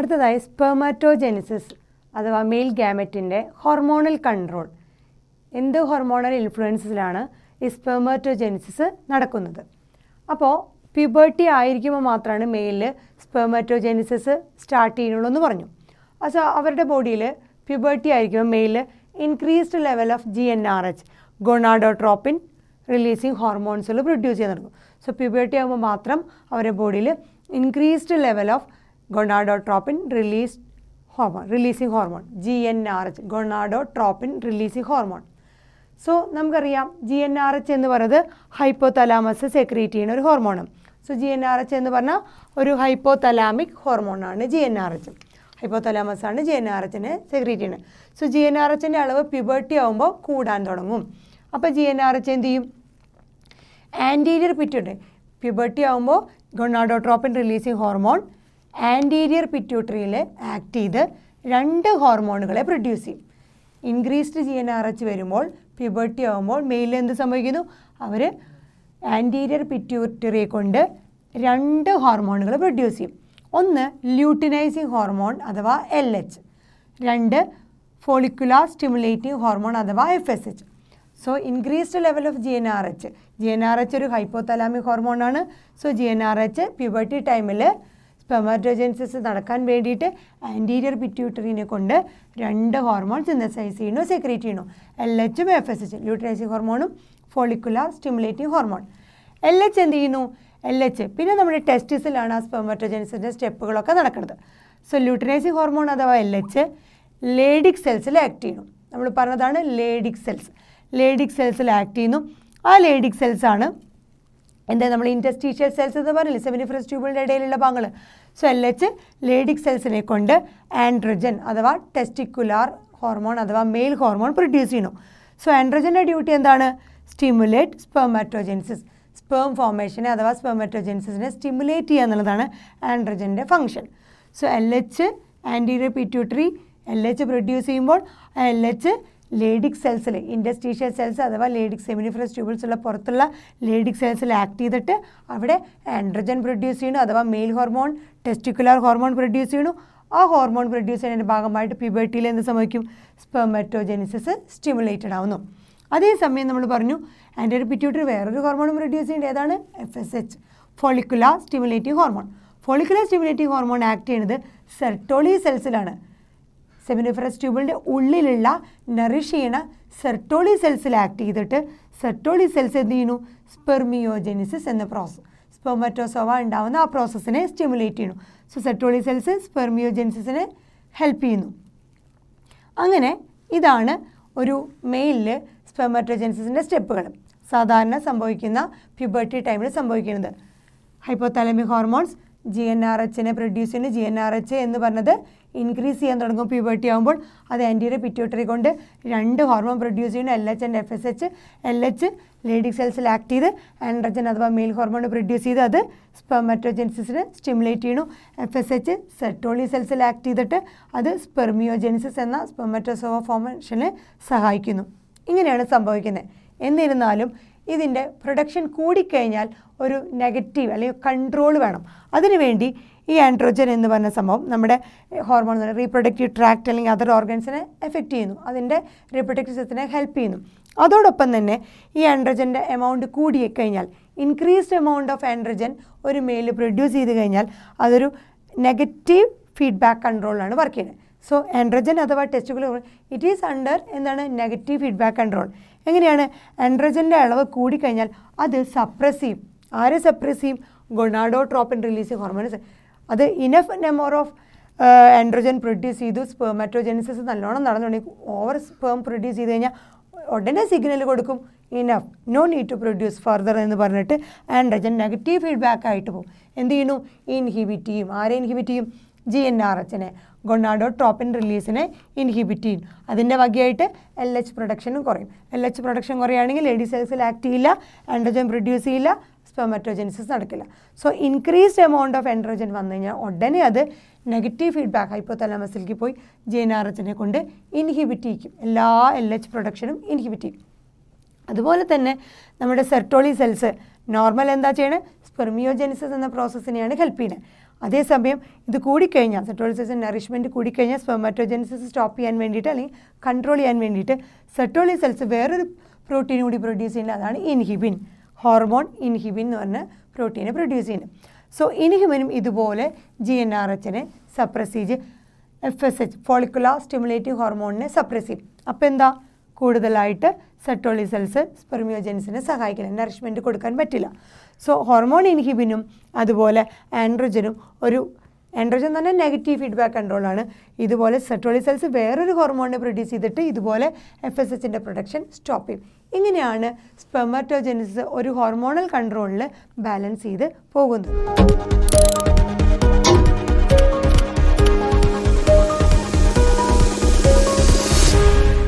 അടുത്തതായി സ്പെർമാറ്റോജെനിസിസ് അഥവാ mail ഗാമറ്റിൻ്റെ hormonal control. എന്ത് ഹോർമോണൽ ഇൻഫ്ലുവൻസിലാണ് ഈ സ്പെർമാറ്റോജെനിസിസ് നടക്കുന്നത്? അപ്പോൾ പ്യൂബർട്ടി ആയിരിക്കുമ്പോൾ മാത്രമാണ് മെയിലിൽ സ്പെർമാറ്റോജെനിസിസ് സ്റ്റാർട്ട് ചെയ്യുന്നുള്ളൂ എന്ന് പറഞ്ഞു. അപ്പോൾ അവരുടെ ബോഡിയിൽ പ്യൂബർട്ടി ആയിരിക്കുമ്പോൾ മെയിലിൽ increased level of GnRH gonadotropin releasing ഹോർമോൺസുകൾ പ്രൊഡ്യൂസ് ചെയ്യാൻ തുടങ്ങും. സോ പ്യൂബർട്ടി ആകുമ്പോൾ മാത്രം അവരുടെ ബോഡിയിൽ increased level of gonadotropin releasing hormone GnRH gonadotropin releasing hormone. So നമുക്കറിയാം GnRH എന്ന് പറയുന്നത് ഹൈപ്പോതലാമസ് സെക്രീറ്റ് ചെയ്യുന്ന ഒരു ഹോർമോണാണ്. സോ GnRH എന്ന് പറഞ്ഞാൽ ഒരു ഹൈപ്പോതലാമിക് ഹോർമോണാണ് GnRH. ഹൈപ്പോതലാമസ് ആണ് GnRHനെ സെക്രീറ്റ് ചെയ്യുന്നത്. സോ GnRHൻ്റെ അളവ് പ്യൂബർട്ടി ആകുമ്പോൾ കൂടാൻ തുടങ്ങും. അപ്പോൾ GnRH എന്ത് ചെയ്യും? ആൻറ്റീരിയർ പിറ്റ്യൂട്ടറി, പ്യൂബർട്ടി ആകുമ്പോൾ ഗൊണാഡോട്രോപ്പിൻ റിലീസിങ് ഹോർമോൺ ആൻറ്റീരിയർ പിറ്റ്യൂട്ടറിയിൽ ആക്ട് ചെയ്ത് രണ്ട് ഹോർമോണുകളെ പ്രൊഡ്യൂസ് ചെയ്യും. ഇൻക്രീസ്ഡ് GnRH വരുമ്പോൾ പ്യൂബർട്ടി ആകുമ്പോൾ മെയിലിൽ എന്ത് സംഭവിക്കുന്നു? അവർ ആൻറ്റീരിയർ പിറ്റ്യൂട്ടറിയെ കൊണ്ട് രണ്ട് ഹോർമോണുകൾ പ്രൊഡ്യൂസ് ചെയ്യും. ഒന്ന് ല്യൂട്ടിനൈസിങ് ഹോർമോൺ അഥവാ LH, രണ്ട് ഫോളിക്കുലാർ സ്റ്റിമുലേറ്റിംഗ് ഹോർമോൺ അഥവാ FSH. So increased level of GnRH ഒരു ഹൈപ്പോതലാമിക് ഹോർമോണാണ്. സോ GnRH പ്യൂബർട്ടി ടൈമിൽ സ്പെർമാറ്റോജെനിസിസ് നടക്കാൻ വേണ്ടിയിട്ട് ആൻറ്റീരിയർ പിറ്റ്യൂട്ടറിനെ കൊണ്ട് രണ്ട് ഹോർമോൺ സിന്തസൈസ് ചെയ്യുന്നു, സെക്രീറ്റ് ചെയ്യുന്നു. LHും FSH, ല്യൂട്ടിനൈസിങ് ഹോർമോണും ഫോളിക്കുലാർ സ്റ്റിമുലേറ്റിംഗ് ഹോർമോൺ. LH എന്ത് ചെയ്യുന്നു? LH പിന്നെ നമ്മുടെ ടെസ്റ്റിസിലാണ് ആ സ്പെർമാറ്റോജെനിസിൻ്റെ സ്റ്റെപ്പുകളൊക്കെ നടക്കുന്നത്. സോ ല്യൂട്ടിനൈസിങ് ഹോർമോൺ അഥവാ LH ലേഡിക് സെൽസിൽ ആക്ട് ചെയ്യുന്നു. നമ്മൾ പറഞ്ഞതാണ് ലേഡിക് സെൽസിൽ ആക്ട് ചെയ്യുന്നു. ആ ലേഡിക് സെൽസ് ആണ് എന്താ നമ്മൾ ഇൻറ്റസ്റ്റീഷ്യൽ സെൽസ് എന്ന് പറഞ്ഞില്ലേ, സെമിനിഫറസ് ട്യൂബിളിൻ്റെ ഇടയിലുള്ള ഭാഗങ്ങൾ. സോ LH ലേഡിക് സെൽസിനെ കൊണ്ട് ആൻഡ്രജൻ അഥവാ ടെസ്റ്റിക്കുലാർ ഹോർമോൺ അഥവാ മെയിൽ ഹോർമോൺ പ്രൊഡ്യൂസ് ചെയ്യുന്നു. സോ ആൻഡ്രജൻ്റെ ഡ്യൂട്ടി എന്താണ്? സ്റ്റിമുലേറ്റ് സ്പെർമാറ്റോജെനിസിസ്, സ്പേം ഫോർമേഷനെ അഥവാ സ്പെർമാറ്റോജെനിസിസിനെ സ്റ്റിമുലേറ്റ് ചെയ്യുക എന്നുള്ളതാണ് ആൻഡ്രജൻ്റെ function. So LH anterior pituitary LH produce ചെയ്യുമ്പോൾ LH ലേഡിക് സെൽസിൽ ഇൻറ്റസ്റ്റീഷ്യൽ സെൽസ് അഥവാ ലേഡിക് സെമിനിഫറസ് ട്യൂബിൾസ് ഉള്ള പുറത്തുള്ള ലേഡിക് സെൽസിൽ ആക്ട് ചെയ്തിട്ട് അവിടെ ആൻഡ്രജൻ പ്രൊഡ്യൂസ് ചെയ്യുന്നു അഥവാ male hormone testicular hormone produce ചെയ്യുന്നു. ആ ഹോർമോൺ പ്രൊഡ്യൂസ് ചെയ്യുന്നതിൻ്റെ ഭാഗമായിട്ട് പ്യൂബർട്ടിയിൽ എന്ത് സംഭവിക്കും? സ്പെർമാറ്റോജെനിസിസ് സ്റ്റിമുലേറ്റഡ് ആവുന്നു. അതേസമയം നമ്മൾ പറഞ്ഞു ആൻറ്റീരിയർ പിറ്റ്യൂട്ടറി വേറൊരു ഹോർമോണും പ്രൊഡ്യൂസ് ചെയ്യേണ്ടത് ഏതാണ്? FSH follicular stimulating hormone. Follicular stimulating hormone act ചെയ്യുന്നത് സെർട്ടോളി സെൽസിലാണ്. സെമിനിഫറസ് ട്യൂബിളിൻ്റെ ഉള്ളിലുള്ള നറിഷ് ചെയ്യണ സെർട്ടോളി സെൽസിൽ ആക്ട് ചെയ്തിട്ട് സെർട്ടോളി സെൽസ് എന്ത് ചെയ്യുന്നു? സ്പെർമിയോജെനിസിസ് എന്ന പ്രോസസ്സ്, സ്പെർമറ്റോസോവ ഉണ്ടാവുന്ന ആ പ്രോസസ്സിനെ സ്റ്റിമുലേറ്റ് ചെയ്യുന്നു. സോ സെർട്ടോളി സെൽസ് സ്പെർമിയോജെനിസിസിനെ ഹെൽപ്പ് ചെയ്യുന്നു. അങ്ങനെ ഇതാണ് ഒരു മെയിലിൽ സ്പെർമാറ്റോജെനിസിസിൻ്റെ സ്റ്റെപ്പുകൾ സാധാരണ സംഭവിക്കുന്ന പ്യൂബർട്ടി ടൈമിൽ സംഭവിക്കുന്നത്. ഹൈപ്പോതാലമിക് ഹോർമോൺസ് GnRHനെ പ്രൊഡ്യൂസ് ചെയ്യുന്നു. GnRH എന്ന് പറഞ്ഞത് ഇൻക്രീസ് ചെയ്യാൻ തുടങ്ങും പ്യൂബർട്ടി ആകുമ്പോൾ. അത് ആൻറ്റീരിയർ പിറ്റ്യൂട്ടറി കൊണ്ട് രണ്ട് ഹോർമോൺ പ്രൊഡ്യൂസ് ചെയ്യുന്നു, LH and FSH. LH Leydig സെൽസിൽ ആക്ട് ചെയ്ത് ആൻഡ്രജൻ അഥവാ മെയിൽ ഹോർമോൺ പ്രൊഡ്യൂസ് ചെയ്ത് അത് സ്പെർമാറ്റോജെനിസിസിനെ സ്റ്റിമുലേറ്റ് ചെയ്യുന്നു. FSH സെർട്ടോളി സെൽസിൽ ആക്ട് ചെയ്തിട്ട് അത് സ്പെർമിയോജെനിസിസ് എന്ന സ്പെർമറ്റോസോവ ഫോർമേഷനെ സഹായിക്കുന്നു. ഇങ്ങനെയാണ് സംഭവിക്കുന്നത്. എന്നിരുന്നാലും ഇതിൻ്റെ പ്രൊഡക്ഷൻ കൂടിക്കഴിഞ്ഞാൽ ഒരു നെഗറ്റീവ് അല്ലെങ്കിൽ കൺട്രോൾ വേണം. അതിനുവേണ്ടി ഈ ആൻഡ്രോജൻ എന്ന് പറഞ്ഞ സംഭവം നമ്മുടെ ഹോർമോൺ റീപ്രൊഡക്റ്റീവ് ട്രാക്ട് അല്ലെങ്കിൽ അതർ ഓർഗൻസിനെ എഫക്റ്റ് ചെയ്യുന്നു, അതിൻ്റെ റീപ്രൊഡക്റ്റീവ് സിസ്റ്റത്തിനെ ഹെൽപ്പ് ചെയ്യുന്നു. അതോടൊപ്പം തന്നെ ഈ ആൻഡ്രോജൻ്റെ എമൗണ്ട് കൂടിക്കഴിഞ്ഞാൽ ഇൻക്രീസ്ഡ് എമൗണ്ട് ഓഫ് ആൻഡ്രോജൻ ഒരു മെയിൽ പ്രൊഡ്യൂസ് ചെയ്ത് കഴിഞ്ഞാൽ അതൊരു നെഗറ്റീവ് ഫീഡ്ബാക്ക് കൺട്രോളിലാണ് വർക്ക് ചെയ്യുന്നത്. സോ ആൻഡ്രോജൻ അഥവാ ടെസ്റ്റിക്കുലർ ഇറ്റ് ഈസ് അണ്ടർ എന്താണ് നെഗറ്റീവ് ഫീഡ്ബാക്ക് കൺട്രോൾ. എങ്ങനെയാണ്? ആൻഡ്രോജൻ്റെ അളവ് കൂടിക്കഴിഞ്ഞാൽ അത് സപ്രസ് ചെയ്യും. ആരെ സപ്രസ് ചെയ്യും? Gonadotropin releasing hormones. അത് enough number of androgen produce ചെയ്തു, സ്പെർമാറ്റോജെനിസിസ് നല്ലോണം നടന്നുകൊണ്ടെങ്കിൽ ഓവർ സ്പേം പ്രൊഡ്യൂസ് ചെയ്ത് കഴിഞ്ഞാൽ ഉടനെ സിഗ്നൽ കൊടുക്കും enough, no need to produce further എന്ന് പറഞ്ഞിട്ട് ആൻഡ്രോജൻ നെഗറ്റീവ് ഫീഡ്ബാക്ക് ആയിട്ട് പോകും. എന്ത് ചെയ്യുന്നു? ഇൻഹിബിറ്റ് ചെയ്യും. ആരെ ഇൻഹിബിറ്റ് ചെയ്യും? GnRHനെ ഗൊണാഡോട്രോപ്പിൻ റിലീസിനെ ഇൻഹിബിറ്റ് ചെയ്യും. അതിൻ്റെ വകയായിട്ട് LH പ്രൊഡക്ഷനും കുറയും. LH പ്രൊഡക്ഷൻ കുറയുകയാണെങ്കിൽ ലേഡി സെൽസിൽ ആക്ട് ചെയ്യില്ല, ആൻഡ്രോജൻ പ്രൊഡ്യൂസ് ചെയ്യില്ല, സ്പെർമാറ്റോജെനിസിസ് നടക്കില്ല. So increased amount of androgen വന്നു കഴിഞ്ഞാൽ ഉടനെ അത് നെഗറ്റീവ് ഫീഡ്ബാക്ക് ഹൈപ്പോതലാമസിലേക്ക് പോയി GnRHനെ കൊണ്ട് ഇൻഹിബിറ്റ് ചെയ്യിക്കും. എല്ലാ LH പ്രൊഡക്ഷനും ഇൻഹിബിറ്റ് ചെയ്യും. അതുപോലെ തന്നെ നമ്മുടെ സെർട്ടോളി സെൽസ് നോർമൽ എന്താ ചെയ്യണേ? സ്പെർമിയോജെനിസിസ് എന്ന പ്രോസസ്സിനെയാണ് ഹെൽപ്പ് ചെയ്യുന്നത്. അതേസമയം ഇത് കൂടിക്കഴിഞ്ഞാൽ സെറ്റോളിസിസ് നറിഷ്മെൻറ്റ് കൂടിക്കഴിഞ്ഞാൽ സ്പെർമാറ്റോജെനിസിസ് സ്റ്റോപ്പ് ചെയ്യാൻ വേണ്ടിയിട്ട് അല്ലെങ്കിൽ കൺട്രോൾ ചെയ്യാൻ വേണ്ടിയിട്ട് സെറ്റോളി സെൽസ് വേറൊരു പ്രോട്ടീൻ കൂടി പ്രൊഡ്യൂസ് ചെയ്യുന്നത്, അതാണ് ഇൻഹിബിൻ. ഹോർമോൺ ഇൻഹിബിൻ എന്ന് പറഞ്ഞ പ്രോട്ടീനെ പ്രൊഡ്യൂസ് ചെയ്യുന്നത്. സോ ഇൻഹിബിനും ഇതുപോലെ GnRHനെ സപ്രസ് ചെയ്ത് FSH ഫോളിക്കുലാർ സ്റ്റിമുലേറ്റീവ് ഹോർമോണിനെ സപ്രസ് ചെയ്യും. അപ്പോൾ എന്താ, കൂടുതലായിട്ട് സെറ്റോളി സെൽസ് സ്പെർമിയോജെനിസിനെ സഹായിക്കില്ല, നറിഷ്മെൻറ്റ് കൊടുക്കാൻ പറ്റില്ല. സോ ഹോർമോൺ ഇൻഹിബിനും അതുപോലെ ആൻഡ്രോജനും ആൻഡ്രോജൻ എന്ന് പറഞ്ഞാൽ നെഗറ്റീവ് ഫീഡ്ബാക്ക് കൺട്രോളാണ്. ഇതുപോലെ സെറ്റോളി സെൽസ് വേറൊരു ഹോർമോണിനെ പ്രൊഡ്യൂസ് ചെയ്തിട്ട് ഇതുപോലെ FSHൻ്റെ പ്രൊഡക്ഷൻ സ്റ്റോപ്പ് ചെയ്യും. ഇങ്ങനെയാണ് സ്പെർമാറ്റോജെനിസിസ് ഒരു ഹോർമോണൽ കൺട്രോളിൽ ബാലൻസ് ചെയ്ത് പോകുന്നത്.